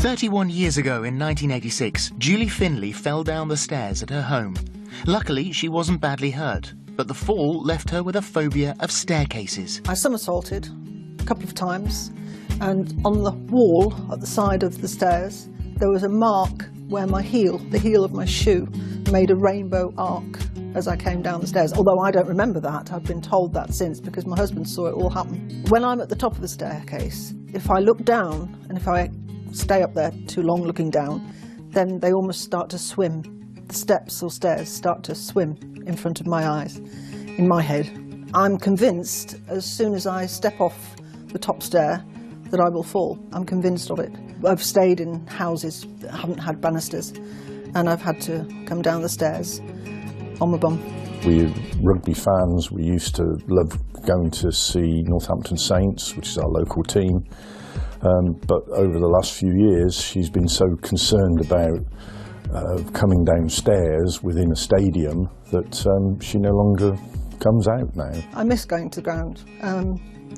31 years ago in 1986, Julie Finley fell down the stairs at her home. Luckily, she wasn't badly hurt, but the fall left her with a phobia of staircases. I somersaulted a couple of times, and on the wall at the side of the stairs, there was a mark where my heel, the heel of my shoe, made a rainbow arc as I came down the stairs, although I don't remember that. I've been told that since because my husband saw it all happen. When I'm at the top of the staircase, if I look down and if I stay up there too long looking down, then they almost start to swim. The steps or stairs start to swim in front of my eyes, in my head. I'm convinced as soon as I step off the top stair that I will fall. I'm convinced of it. I've stayed in houses that haven't had banisters, and I've had to come down the stairs on my bum. We're rugby fans. We used to love going to see Northampton Saints, which is our local team. But over the last few years, she's been so concerned about coming downstairs within a stadium that she no longer comes out now. I miss going to the ground.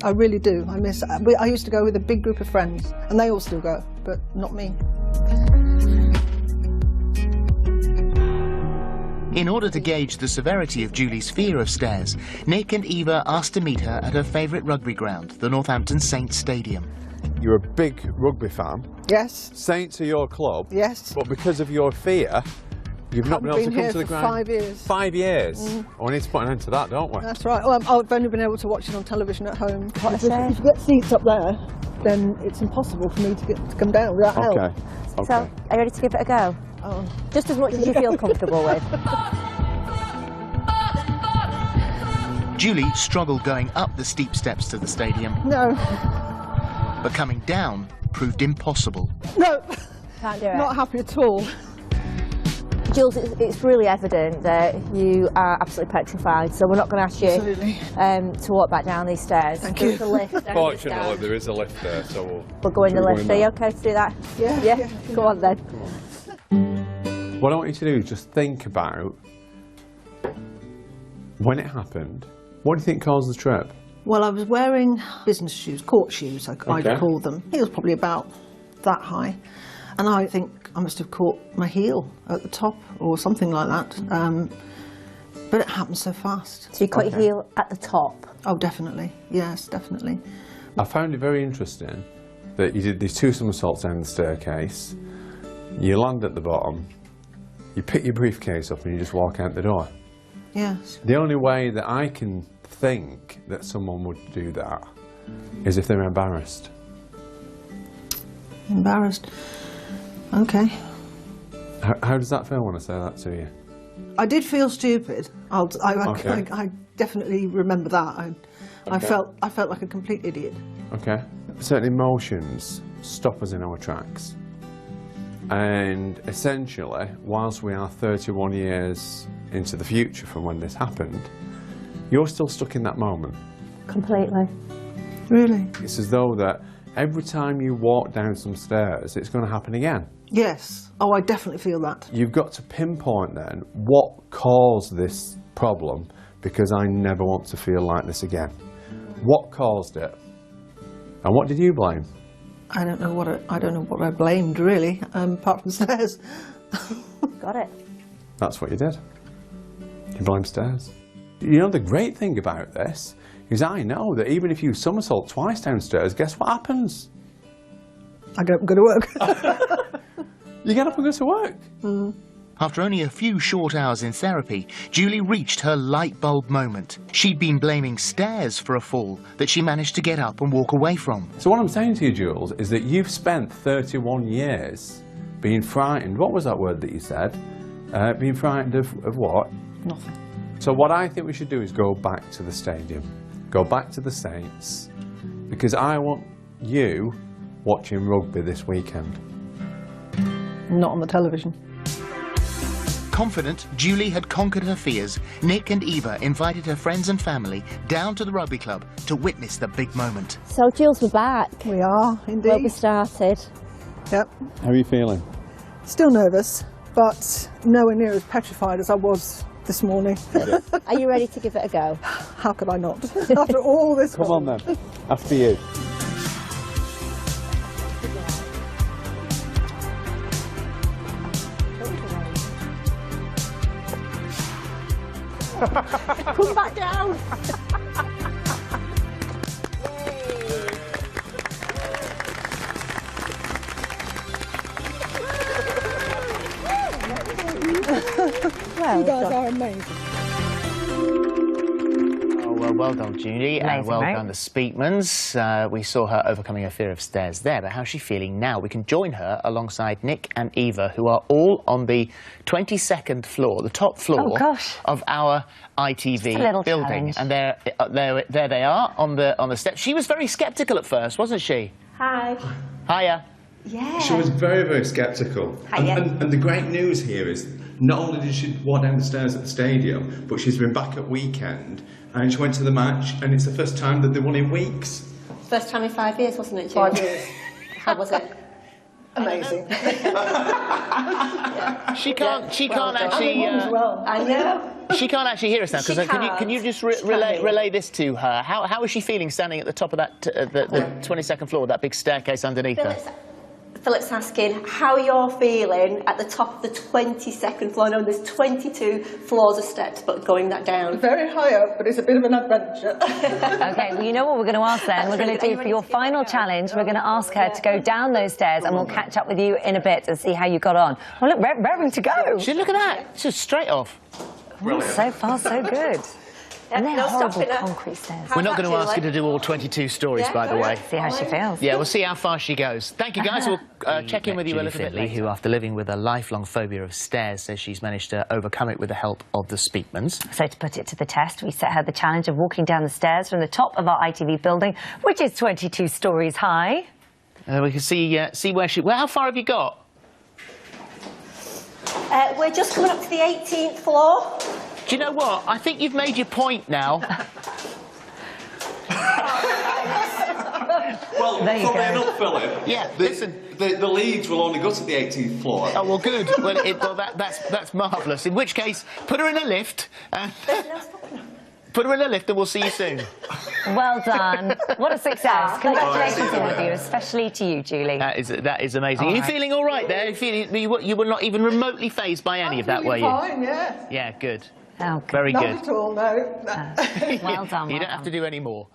I really do. I used to go with a big group of friends, and they all still go, but not me. In order to gauge the severity of Julie's fear of stairs, Nik and Eva asked to meet her at her favourite rugby ground, the Northampton Saints Stadium. You're a big rugby fan. Yes. Saints are your club. Yes. But because of your fear, you've not been able to come to the ground. 5 years. 5 years? Oh, we need to put an end to that, don't we? That's right. Well, I've only been able to watch it on television at home. If you get seats up there, then it's impossible for me to come down without help. Okay. So, are you ready to give it a go? Oh. Just as much as you feel comfortable with. Julie struggled going up the steep steps to the stadium. No. But coming down proved impossible. No. Can't do it. Not happy at all. Jules, it's really evident that you are absolutely petrified, so we're not going to ask you to walk back down these stairs. Thank you. There's a lift. Fortunately, there is a lift there, so we'll go in the lift. Are you okay to do that? Yeah. Yeah? Go on then. What I want you to do is just think about when it happened. What do you think caused the trip? Well, I was wearing business shoes, court shoes, I'd call them. He was probably about that high. And I think I must have caught my heel at the top or something like that. But it happened so fast. So you caught your heel at the top? Oh, definitely. Yes, definitely. I found it very interesting that you did these 2 somersaults down the staircase, you land at the bottom, you pick your briefcase up and you just walk out the door. Yes. The only way that I can think that someone would do that is if they're embarrassed. Embarrassed. Okay. How does that feel when I say that to you? I did feel stupid. I definitely remember that. I felt like a complete idiot. Okay. Certain emotions stop us in our tracks. And essentially, whilst we are 31 years into the future from when this happened, you're still stuck in that moment. Completely. Really? It's as though that every time you walk down some stairs, it's going to happen again. Yes. Oh, I definitely feel that. You've got to pinpoint then what caused this problem, because I never want to feel like this again. What caused it? And what did you blame? I don't know what I blamed really, apart from stairs. Got it. That's what you did. You blamed stairs. You know, the great thing about this is I know that even if you somersault twice downstairs, guess what happens? I get up and go to work. You get up and go to work. Mm. After only a few short hours in therapy, Julie reached her light bulb moment. She'd been blaming stairs for a fall that she managed to get up and walk away from. So what I'm saying to you, Jules, is that you've spent 31 years being frightened. What was that word that you said? Being frightened of what? Nothing. So what I think we should do is go back to the stadium. Go back to the Saints, because I want you watching rugby this weekend. Not on the television. Confident Julie had conquered her fears, Nik and Eva invited her friends and family down to the rugby club to witness the big moment. So, Jules, we're back. We are, indeed. Rugby started. Yep. How are you feeling? Still nervous, but nowhere near as petrified as I was this morning. Are you ready to give it a go? How could I not? After all this Come on then, after you. Come back down. Well, you guys are amazing. Oh, well done, Julie, and Amazing, well right? done, the Speakmans. We saw her overcoming her fear of stairs there, but how's she feeling now? We can join her alongside Nik and Eva, who are all on the 22nd floor, the top floor of our ITV building. Challenge. And there they are on the steps. She was very sceptical at first, wasn't she? Hi. Hiya. Yeah. She was very, very sceptical. And the great news here is, not only did she walk down the stairs at the stadium, but she's been back at weekend, and she went to the match, and it's the first time that they won in weeks. First time in 5 years, wasn't it, Julie? 5 years. How was it? Amazing. She can't actually. I know. She can't actually hear us now. Because can you just relay this to her? How is she feeling standing at the top of that the 22nd floor, that big staircase underneath her? Philip's asking how you're feeling at the top of the 22nd floor. I know there's 22 floors of steps, but going that down. Very high up, but it's a bit of an adventure. Okay, well, you know what we're going to ask then? We're going to do, for your final challenge, we're going to ask her to go down those stairs, and we'll catch up with you in a bit and see how you got on. Well, look, raring to go. See, look at that. It's just straight off. So far, so good. And they're horrible concrete stairs. We're not going to ask her to do all 22 stories, by the way. See how she feels. Yeah, we'll see how far she goes. Thank you, guys. We'll check in with you a little bit later. Who, after living with a lifelong phobia of stairs, says she's managed to overcome it with the help of the Speakmans. So to put it to the test, we set her the challenge of walking down the stairs from the top of our ITV building, which is 22 stories high. We can see where she... Well, how far have you got? We're just coming up to the 18th floor. Do you know what? I think you've made your point now. Well, There you funnily go. enough, Philip, Yeah, listen. the leads will only go to the 18th floor. Oh, well, good. Well, that's marvellous. In which case, put her in a lift. Put her in a lift and we'll see you soon. Well done. What a success. Congratulations to all of you, especially to you, Julie. That is amazing. Are you feeling all right there? You were not even remotely fazed by any of that, were you? Fine, yeah. Yeah, good. Oh, good. Very Not good. at all, no. Well done. You don't have to do any more.